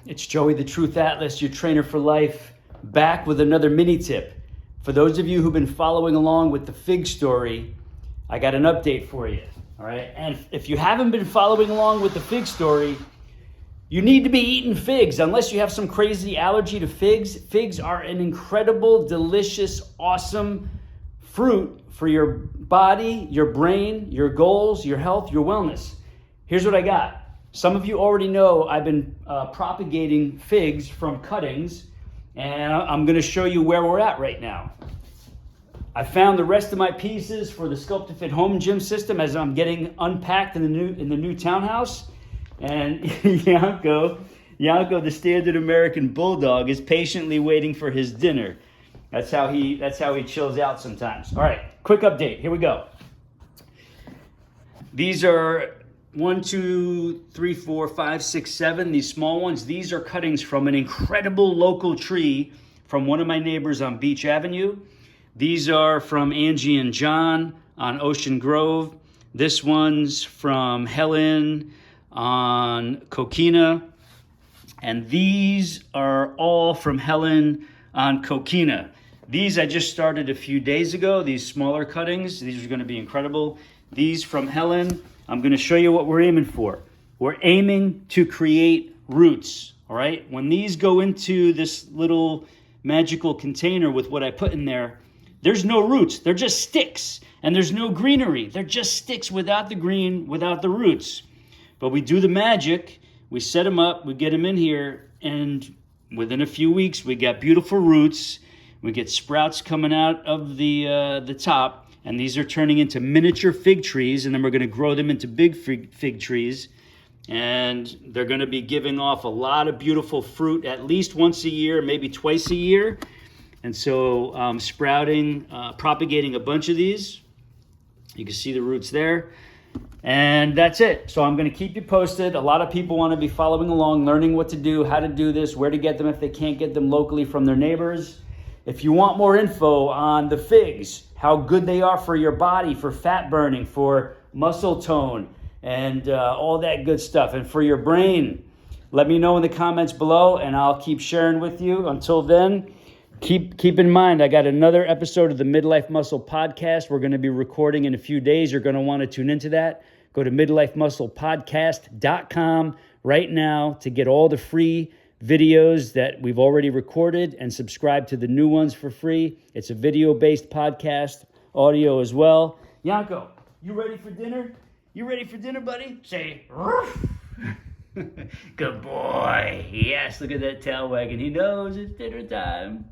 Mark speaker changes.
Speaker 1: It's Joey, the Truth Atlas, your trainer for life, back with another mini tip. For those of you who've been following along with the fig story, I got an update for you, all right? And if you haven't been following along with the fig story, you need to be eating figs unless you have some crazy allergy to figs. Figs are an incredible, delicious, awesome fruit for your body, your brain, your goals, your health, your wellness. Here's what I got. Some of you already know I've been propagating figs from cuttings, and I'm going to show you where we're at right now. I found the rest of my pieces for the Sculpt to Fit home gym system as I'm getting unpacked in the new townhouse. And Yanko, the standard American bulldog, is patiently waiting for his dinner. That's how he chills out sometimes. All right, quick update. Here we go. These are 1, 2, 3, 4, 5, 6, 7. These small ones. These are cuttings from an incredible local tree from one of my neighbors on Beach Avenue. These are from Angie and John on Ocean Grove. This one's from Helen on Coquina. And these are all from Helen on Coquina. These I just started a few days ago, these smaller cuttings. These are going to be incredible. These from Helen, I'm going to show you what we're aiming for. We're aiming to create roots, all right? When these go into this little magical container with what I put in there, there's no roots. They're just sticks, and there's no greenery. They're just sticks without the green, without the roots. But we do the magic. We set them up. We get them in here, and within a few weeks, we got beautiful roots. We get sprouts coming out of the top. And these are turning into miniature fig trees, and then we're going to grow them into big fig trees. And they're going to be giving off a lot of beautiful fruit at least once a year, maybe twice a year. And so propagating a bunch of these. You can see the roots there. And that's it. So I'm going to keep you posted. A lot of people want to be following along, learning what to do, how to do this, where to get them if they can't get them locally from their neighbors. If you want more info on the figs, how good they are for your body, for fat burning, for muscle tone, and all that good stuff, and for your brain, let me know in the comments below, and I'll keep sharing with you. Until then, keep in mind, I got another episode of the Midlife Muscle Podcast we're going to be recording in a few days. You're going to want to tune into that. Go to midlifemusclepodcast.com right now to get all the free videos that we've already recorded and subscribe to the new ones for free. It's a video-based podcast, audio as well. Yanko, you ready for dinner? You ready for dinner, buddy? Say, roof. Good boy. Yes, look at that tail wagging. He knows it's dinner time.